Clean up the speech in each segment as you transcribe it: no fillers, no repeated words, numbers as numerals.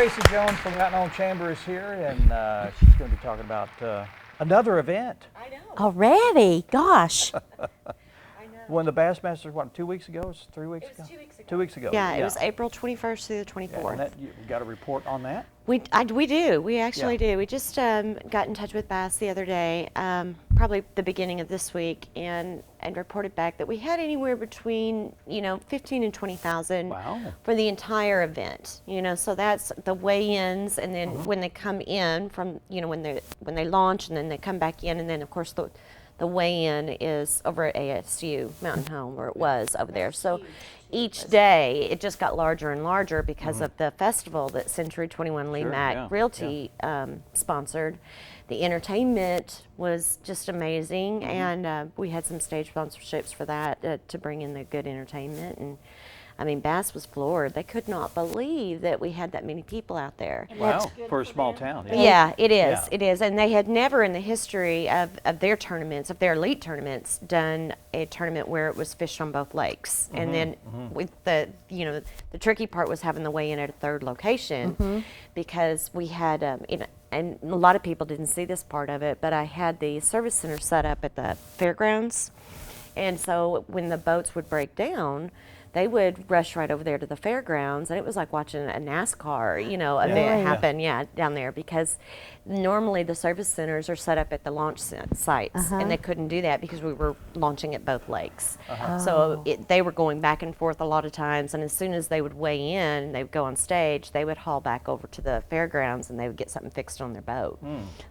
Tracy Jones from Mountain Home Chamber is here, and she's going to be talking about another event. I know. Already? Gosh. I know. When the Bassmasters, what, 2 weeks ago? It was 3 weeks It was ago? 2 weeks ago. 2 weeks ago. Yeah, it was April 21st through the 24th. Yeah, and that, you got a report on that? We do. We actually do. We just got in touch with Bass the other day, probably the beginning of this week, and reported back that we had anywhere between 15 and 20,000 Wow. for the entire event. So that's the weigh-ins, and then when they come in from when they launch, and then they come back in, and then of course the weigh-in is over at ASU Mountain Home, where it was over there. So each day it just got larger and larger because of the festival that Century 21 Lee Sure, Mack yeah, Realty sponsored. The entertainment was just amazing, and we had some stage sponsorships for that to bring in the good entertainment. And I mean, Bass was floored. They could not believe that we had that many people out there. Wow, for a small town. Yeah, it is. Yeah. It is. And they had never in the history of their tournaments, of their elite tournaments, done a tournament where it was fished on both lakes. And then with the tricky part was having the weigh-in at a third location because we had, and a lot of people didn't see this part of it, but I had the service center set up at the fairgrounds. And so when the boats would break down, they would rush right over there to the fairgrounds, and it was like watching a NASCAR, event happen, down there, because normally the service centers are set up at the launch sites, and they couldn't do that because we were launching at both lakes. So they were going back and forth a lot of times, and as soon as they would weigh in, they would go on stage, they would haul back over to the fairgrounds, and they would get something fixed on their boat.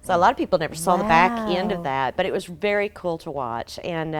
So a lot of people never saw the back end of that, but it was very cool to watch, and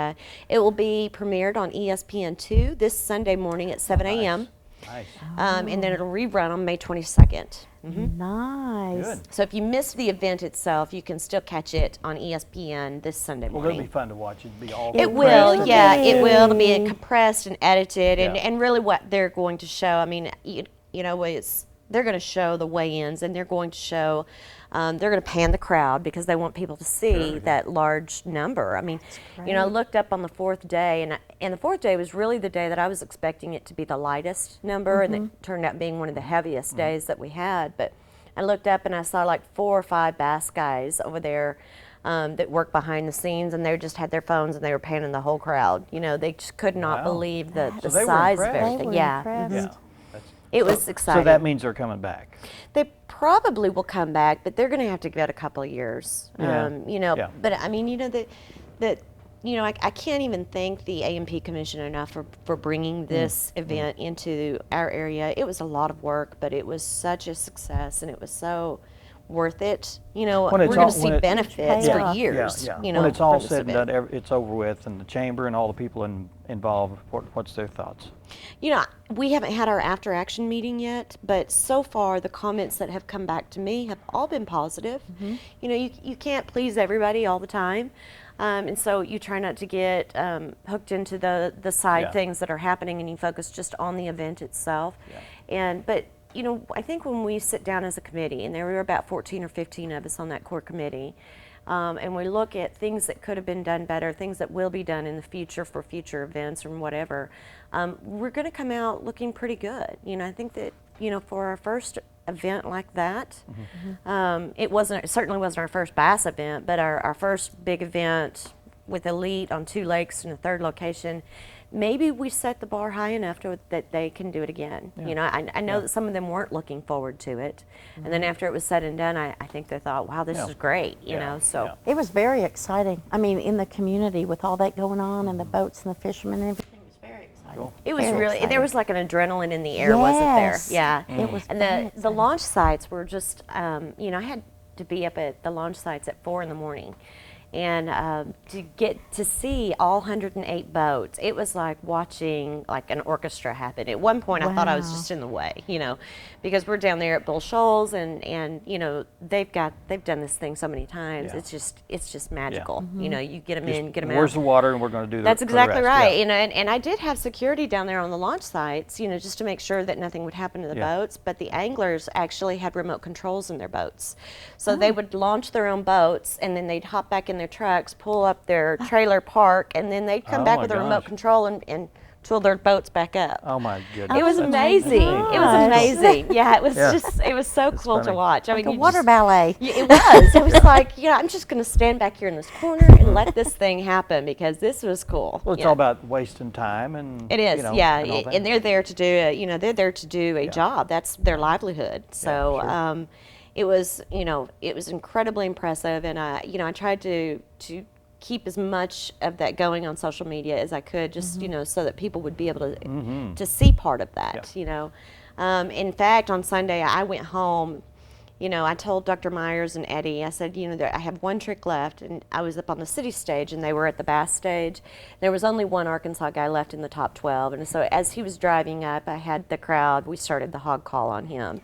it will be premiered on ESPN2 this Sunday morning at 7 a.m. Nice. And then it'll rerun on May 22nd. Nice. Good. So if you missed the event itself, you can still catch it on ESPN this Sunday Well, morning. it'll be fun to watch. It'll be all It compressed will, and- yeah, it will. It'll be compressed and edited, Yeah. and really what they're going to show. I mean, they're going to show the weigh-ins, and they're going to show. They're going to pan the crowd because they want people to see that large number. I mean, I looked up on the fourth day, and the fourth day was really the day that I was expecting it to be the lightest number, and it turned out being one of the heaviest days that we had. But I looked up and I saw like 4 or 5 bass guys over there that work behind the scenes, and they just had their phones and they were panning the whole crowd. They just could not Wow. believe the So they were size of impressed. everything. They were Yeah, impressed. Yeah. That's- it was exciting. So that means they're coming back. They probably will come back, but they're going to have to give it a couple of years. Yeah. Yeah. But I mean, I can't even thank the A&P Commission enough for bringing this event into our area. It was a lot of work, but it was such a success, and it was so worth it. When We're it's going all- to see when it- benefits Yeah. for years. Yeah. You When it's all from this said and event. done, it's over with, and the chamber and all the people involved, what's their thoughts? We haven't had our after action meeting yet, but so far the comments that have come back to me have all been positive. You can't please everybody all the time. And so you try not to get hooked into the side Yeah. things that are happening, and you focus just on the event itself. Yeah. But I think when we sit down as a committee, and there were about 14 or 15 of us on that core committee, and we look at things that could have been done better, things that will be done in the future for future events or whatever, we're going to come out looking pretty good. I think that for our first event like that, it certainly wasn't our first bass event, but our first big event with Elite on 2 lakes in a third location. Maybe we set the bar high enough that they can do it again. I know that some of them weren't looking forward to it, and then after it was said and done, I think they thought, wow, this Yeah. is great. Yeah. So Yeah. It was very exciting. I mean, in the community with all that going on and the boats and the fishermen and everything, it was very exciting. Cool. it was Very really, there exciting. was like an adrenaline in the air, wasn't there? Yes. Yeah. It was And very the exciting. launch sites were just, I had to be up at the launch sites at 4 in the morning. And to get to see all 108 boats, it was like watching like an orchestra happen. At one point, I thought I was Wow. just in the way, because we're down there at Bull Shoals, and they've done this thing so many times. Yeah. It's just magical. You get them in, get them out. Where's the water, and we're going to do That's the exactly rest. right. Yeah. And I did have security down there on the launch sites, just to make sure that nothing would happen to the Yeah. boats. But the anglers actually had remote controls in their boats, so they would launch their own boats, and then they'd hop back in their trucks, pull up their trailer park, and then they'd come Oh back my with a gosh. remote control and till their boats back up. Oh my goodness. It was that's amazing. It was gosh. amazing. Yeah, it was Yeah. just, it was so cool to funny. watch. I Like mean, a you water just- ballet. Yeah, it was. It was like, I'm just going to stand back here in this corner and let this thing happen because this was cool. Well, it's Yeah. all about wasting time and. It is, you know, yeah, and all that. and they're there to do they're there to do a job. That's their livelihood. So sure. it was, it was incredibly impressive, and I tried to keep as much of that going on social media as I could, just so that people would be able to see part of that. In fact, on Sunday I went home. I told Dr. Myers and Eddie, I said, I have one trick left, and I was up on the city stage, and they were at the bass stage. There was only one Arkansas guy left in the top 12, and so as he was driving up, I had the crowd, we started the hog call on him.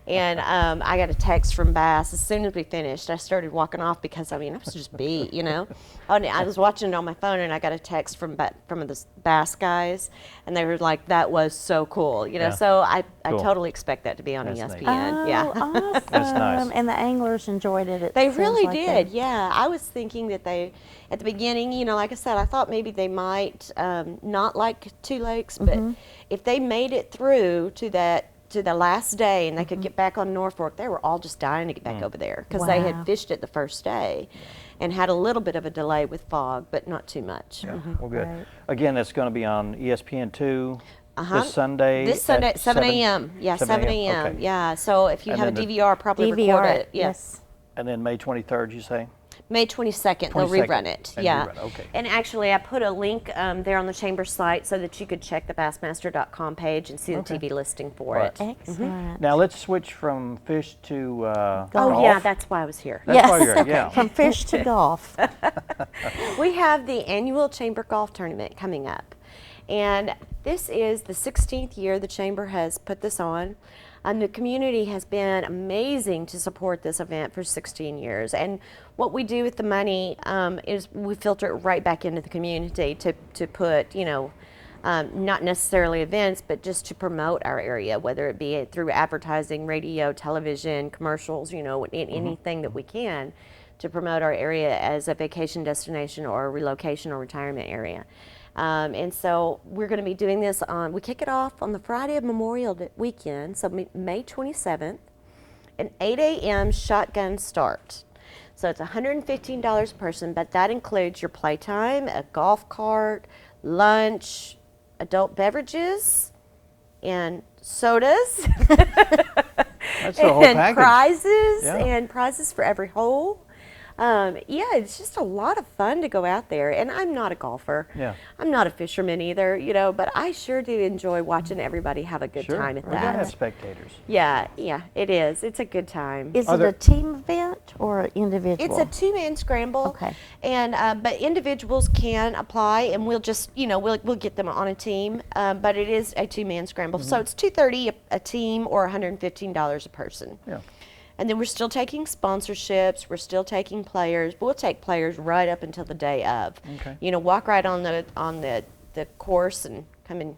And I got a text from Bass as soon as we finished. I started walking off because, I was just beat, I was watching it on my phone, and I got a text from the Bass guys, and they were like, that was so cool, Yeah. So I Cool. totally expect that to be on That's neat. ESPN. Yeah. Oh, awesome. That's nice. And the anglers enjoyed it. It They sounds really like did, they- yeah. I was thinking that they, at the beginning, like I said, I thought maybe they might not like Two Lakes, but if they made it through to the last day and they could get back on Norfolk, they were all just dying to get back over there because they Wow. had fished it the first day and had a little bit of a delay with fog, but not too much. Yeah, well, good. Right. Again, that's going to be on ESPN2 Uh-huh. this Sunday. This Sunday at at 7 a.m. Yeah, 7 a.m. Okay. Yeah, so if you And have a then the DVR, probably DVR record it, it. Yes. And then May 23rd, you say? May 22nd, they'll 22nd, rerun it. and Yeah. rerun, okay. And actually, I put a link there on the chamber site so that you could check the Bassmaster.com page and see the Okay. TV listing for Right. it. Excellent. Now let's switch from fish to Oh, golf. yeah, that's why I was here. That's why you're here, yeah. From fish to golf. We have the annual Chamber Golf Tournament coming up. And this is the 16th year the Chamber has put this on. The community has been amazing to support this event for 16 years. And what we do with the money is we filter it right back into the community to put, not necessarily events, but just to promote our area, whether it be through advertising, radio, television, commercials, anything that we can to promote our area as a vacation destination or a relocation or retirement area. And so we're going to be doing this we kick it off on the Friday of Memorial weekend, so May 27th, an 8 a.m. shotgun start. So it's $115 a person, but that includes your playtime, a golf cart, lunch, adult beverages, and sodas, That's the whole and package. prizes, Yeah. and prizes for every hole. Yeah, it's just a lot of fun to go out there. And I'm not a golfer. Yeah. I'm not a fisherman either, but I sure do enjoy watching everybody have a good Sure. time at We gotta have that. spectators. Yeah, it is. It's a good time. Is Are it there- a team event or an individual? It's a two-man scramble. Okay. And but individuals can apply, and we'll just we'll get them on a team. But it is a two-man scramble, so it's $230 a team or $115 a person. Yeah. And then we're still taking sponsorships. We're still taking players. But we'll take players right up until the day of. Okay. Walk right on the course and come and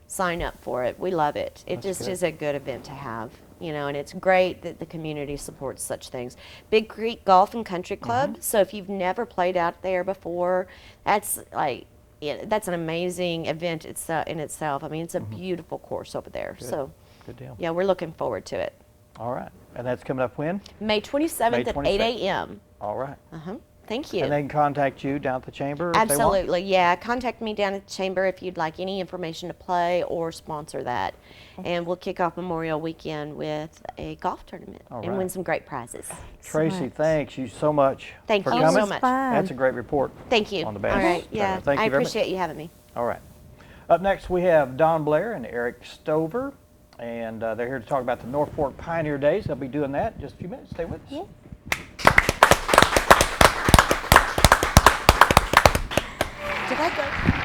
sign up for it. We love it. It That's just good. is a good event to have. And it's great that the community supports such things. Big Creek Golf and Country Club. Mm-hmm. So if you've never played out there before, that's that's an amazing event in itself. I mean, it's a beautiful course over there. Good. So Good deal. yeah, we're looking forward to it. All right. And that's coming up when? May 27th at 8 a.m. All right. Thank you. And they can contact you down at the chamber if they want? Absolutely, yeah. Contact me down at the chamber if you'd like any information to play or sponsor that. And we'll kick off Memorial Weekend with a golf tournament All and right. win some great prizes. Tracy, Excellent. thanks you so much Thank for you coming. so much. Fun. That's a great report. Thank you. On the All Bass right, yeah. tournament. Thank I you very much. appreciate you having me. All right. Up next, we have Don Blair and Eric Stover, and they're here to talk about the North Fork Pioneer Days. They'll be doing that in just a few minutes. Stay with us. Yeah. Did I go?